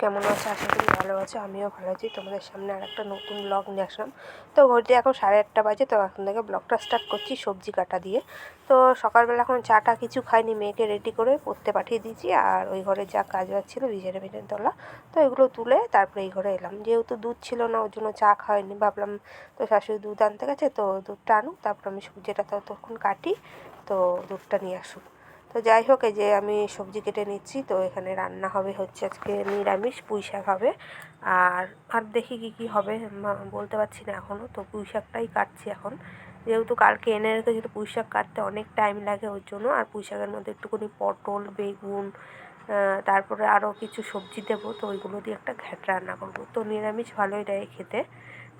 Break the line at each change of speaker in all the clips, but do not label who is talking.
কেমন আছো? আশা করি ভালো আছো। আমিও ভালো আছি। তোমাদের সামনে আরেকটা নতুন ব্লগ নিয়ে আসলাম। তো ঘড়িতে এখন 8:30 বাজে। তো এখন থেকে ব্লগটা স্টার্ট করছি সবজি কাটা দিয়ে। তো সকালবেলা এখন চাটা কিছু খাইনি, মেয়েকে রেডি করে পড়তে পাঠিয়ে দিয়েছি। আর ওই ঘরে যা কাজ বাজ ছিল ভিজে তোলা, তো এগুলো তুলে তারপরে এই ঘরে এলাম। যেহেতু দুধ ছিল না, ওর জন্য চা খাওয়াইনি। ভাবলাম তো শাশুড়ি দুধ আনতে গেছে, তো দুধটা আনুক, তারপর আমি সবজিটা ততক্ষণ কাটি, তো দুধটা নিয়ে আসুক। তো যাই হোক, এই যে আমি সবজি কেটে নিচ্ছি। তো এখানে রান্না হবে হচ্ছে আজকে নিরামিষ, পুঁই শাক হবে। আর আর দেখি কী হবে, বলতে পারছি না এখনও। তো পুঁই শাকটাই কাটছি এখন, যেহেতু কালকে এনে রেখেছি। তো পুঁই শাক কাটতে অনেক টাইম লাগে ওর জন্য। আর পুঁই শাকের মধ্যে একটুখানি পটল, বেগুন, তারপরে আরও কিছু সবজি দেবো। তো ওইগুলো দিয়ে একটা ঘ্যাট রান্না করবো। তো নিরামিষ ভালোই লাগে খেতে।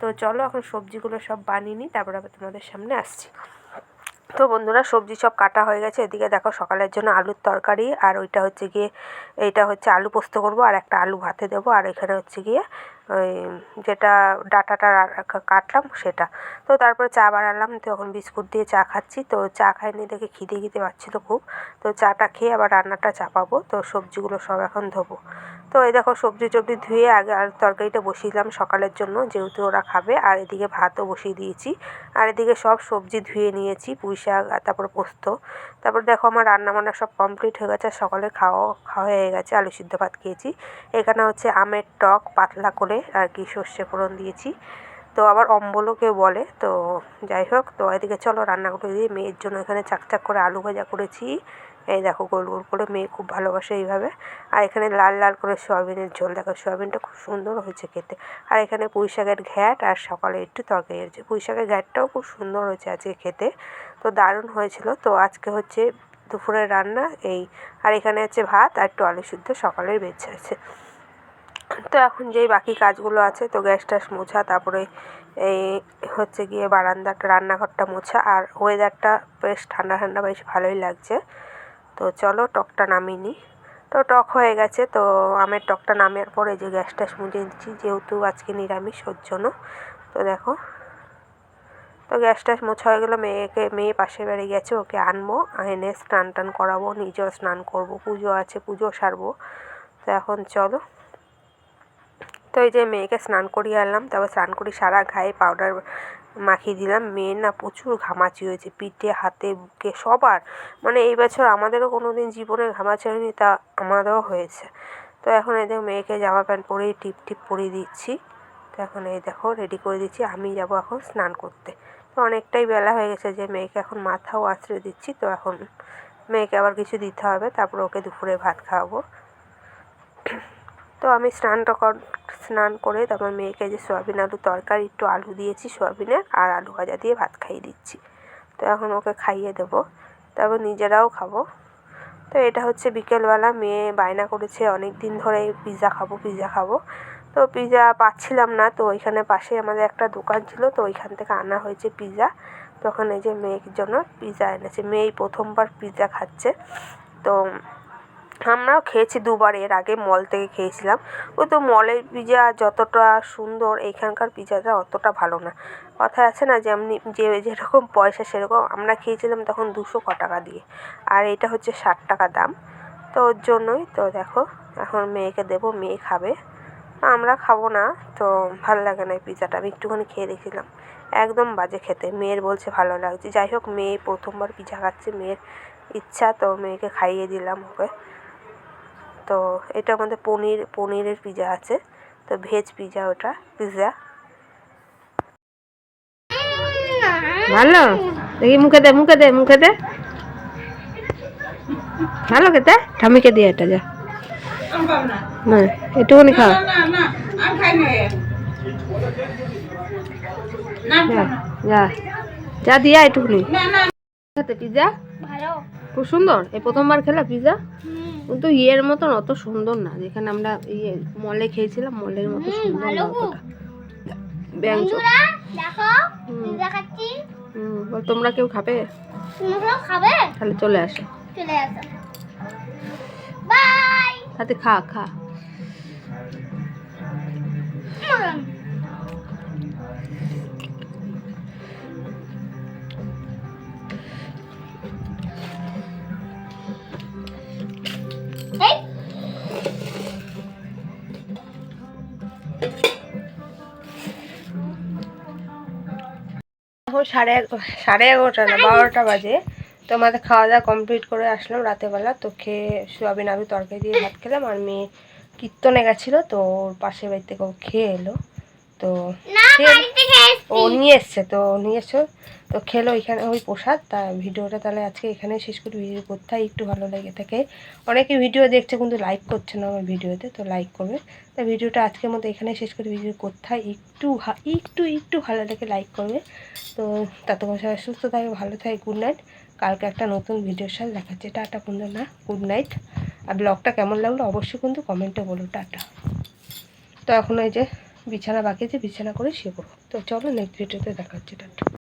তো চলো এখন সবজিগুলো সব বানিয়ে নিই, তারপরে আবার তোমাদের সামনে আসছি। তো বন্ধুরা, সবজি সব কাটা হয়ে গেছে। এদিকে দেখো সকালের জন্য আলুর তরকারি, আর ওইটা হচ্ছে গিয়ে এইটা হচ্ছে আলু পোস্ত করব, আর একটা আলু ভাতে দেবো। আর এখানে হচ্ছে গিয়ে ওই যেটা ডাঁটাটা কাটলাম সেটা। তো তারপরে চা বানালাম। তো এখন বিস্কুট দিয়ে চা খাচ্ছি। তো চা খাইনি দেখে খিদে পাচ্ছিলো খুব। তো চাটা খেয়ে আবার রান্নাটা চাপাবো। তো সবজিগুলো সব এখন ধোবো। তো এই দেখো সবজি টবজি ধুয়ে আগে আর তরকারিটা বসিয়ে দিলাম সকালের জন্য, যেহেতু ওরা খাবে। আর এদিকে ভাতও বসিয়ে দিয়েছি। আর এদিকে সব সবজি ধুয়ে নিয়েছি, পুঁই শাক আর তারপরে পোস্ত। তারপর দেখো আমার রান্নাবান্না সব কমপ্লিট হয়ে গেছে। সকালে খাওয়া হয়ে গেছে, আলু সিদ্ধ ভাত খেয়েছি। এখানে হচ্ছে আমের টক পাতলা করে আর কি সর্ষে ফোড়ন দিয়েছি। তো আবার অম্বলও কেউ বলে। তো যাই হোক, তো এদিকে চলো রান্না করে দিয়ে মেয়ের জন্য এখানে চাকচাক করে আলু ভাজা করেছি। এই দেখো গোল গোল করে, মেয়ে খুব ভালোবাসে এইভাবে। আর এখানে লাল লাল করে সয়াবিনের ঝোল, দেখো সয়াবিনটা খুব সুন্দর হয়েছে খেতে। আর এখানে পুঁই শাকের ঘ্যাট, আর সকালে একটু তরকারি হয়েছে। পুঁই শাকের ঘ্যাটটাও খুব সুন্দর হয়েছে আজকে খেতে, তো দারুণ হয়েছিল। তো আজকে হচ্ছে দুপুরের রান্না এই। আর এখানে হচ্ছে ভাত আর একটু আলু সিদ্ধ সকালের বেঁচে আছে। তো এখন যেই বাকি কাজগুলো আছে, তো গ্যাস ট্যাস মোছা, তারপরে এই হচ্ছে গিয়ে বারান্দাটা রান্নাঘরটা মোছা। আর ওয়েদারটা বেশ ঠান্ডা ঠান্ডা, বেশ ভালোই লাগছে। তো চলো টকটা নামিয়ে নিই। তো টক হয়ে গেছে। তো আমের টকটা নামার পরে যে গ্যাস ট্যাস মুছে দিচ্ছি, যেহেতু আজকে নিরামিষ ওর জন্য। তো দেখো, তো গ্যাস ট্যাস মোছা হয়ে গেলো। মেয়ে পাশের বাড়ি গেছে, ওকে আনবো, এনে স্নান টান করাবো, নিজেও স্নান করবো, পুজো আছে, পুজো সারবো। তো এখন চলো। তো এই যে মেয়েকে স্নান করিয়ে আনলাম, তারপর স্নান করি সারা গায়ে পাউডার মাখিয়ে দিলাম। মেয়ের না প্রচুর ঘামাচি হয়েছে, পিঠে হাতে বুকে সবার। মানে এই বছর আমাদেরও কোনো দিন জীবনে ঘামাচি হয়নি, তা আমাদেরও হয়েছে। তো এখন এই দেখো মেয়েকে জামা প্যান্ট পরিয়ে টিপ পরিয়ে দিচ্ছি। তো এখন এই দেখো রেডি করে দিচ্ছি, আমি যাব এখন স্নান করতে। তো অনেকটাই বেলা হয়ে গেছে, যে মেয়েকে এখন মাথাও আঁচড়ে দিচ্ছি। তো এখন মেয়েকে আবার কিছু দিতে হবে, তারপর ওকে দুপুরে ভাত খাওয়াবো। তো আমি স্নান করে তারপর মেয়েকে যে সয়াবিন আলু তরকারি, একটু আলু দিয়েছি সয়াবিনের, আর আলু ভাজা দিয়ে ভাত খাইয়ে দিচ্ছি। তো এখন ওকে খাইয়ে দেবো, তারপর নিজেরাও খাবো। তো এটা হচ্ছে বিকেলবেলা। মেয়ে বায়না করেছে অনেক দিন ধরে পিৎজা খাবো। তো পিৎজা পাচ্ছিলাম না। তো ওইখানে পাশে আমাদের একটা দোকান ছিল, তো ওইখান থেকে আনা হয়েছে পিৎজা। তখন এই যে মেয়ের জন্য পিৎজা এনেছে। মেয়ে প্রথমবার পিৎজা খাচ্ছে। তো আমরাও খেয়েছি দুবার, এর আগে মল থেকে খেয়েছিলাম। ওই তো মলের পিৎজা যতটা সুন্দর, এইখানকার পিৎজাটা অতটা ভালো না। কথায় আছে না, যেমনি যেরকম পয়সা সেরকম। আমরা খেয়েছিলাম তখন 200 টাকা দিয়ে, আর এটা হচ্ছে 60 টাকা দাম। তো ওর জন্যই। তো দেখো এখন মেয়েকে দেবো, মেয়ে খাবে, আমরা খাবো না। তো ভালো লাগে না এই পিৎজাটা। আমি একটুখানি খেয়ে দেখছিলাম, একদম বাজে খেতে। মেয়ের বলছে ভালো লাগছে। যাই হোক, মেয়ে প্রথমবার পিৎজা খাচ্ছে, মেয়ের ইচ্ছা, তো মেয়েকে খাইয়ে দিলাম ওকে। তো এটার মধ্যে পনিরের পিৎজা আছে, তো ভেজ পিৎজা, ওটা পিৎজা ভালো। দেখি মুখে দে ভালো খেতে। ঠামিকে দিয়ে এটা যা না, একটুখানি খাও। যা যা দিয়া একটুখানি খেতে। পিৎজা খুব সুন্দর। এই প্রথমবার খেলা পিৎজা, কিন্তু ইয়ের মতন অত সুন্দর না, যেখানে আমরা মলে খেয়েছিলাম, মলের মতো সুন্দর না অতটা। তোমরা কেউ খাবে? তাহলে চলে আসো, তাতে খা। এখন 11:30 না 12টা বাজে। তো আমাদের খাওয়া দাওয়া কমপ্লিট করে আসলাম রাতেরবেলা। তো খেয়ে সোয়াবিন আলু তরকারি দিয়ে ভাত খেলাম। আর মেয়ে কীর্তনে গেছিলো, তো ওর পাশের বাড়ি থেকে ও খেয়ে এলো। তো ও নিয়ে এসছে, তো নিয়ে এসছো তো খেলো এখানে ওই প্রসাদ। তা ভিডিওটা তাহলে আজকে এখানেই শেষ করি। ভিডিও কোথায় একটু ভালো লেগে থাকে, অনেকে ভিডিও দেখছে কিন্তু লাইক করছে না আমার ভিডিওতে, তো লাইক করবে। তা ভিডিওটা আজকের মতো এখানেই শেষ করি। ভিডিও কোথায় একটু একটু ভালো লেগে লাইক করবে। তো ততক্ষণ সবাই সুস্থ থাকে, ভালো থাকে। Good night. কালকে একটা নতুন ভিডিওর সাথে দেখাচ্ছে। টাটা বন্ধু, না গুড নাইট। আর ব্লগটা কেমন লাগলো অবশ্যই কিন্তু কমেন্টে বলো। টাটা। তো এখন ওই যে বিছানা বাকি আছে, বিছানা করে শুয়ে পড়ো। তো চলো নেক্সট ভিডিওতে দেখাচ্ছে। টাটা।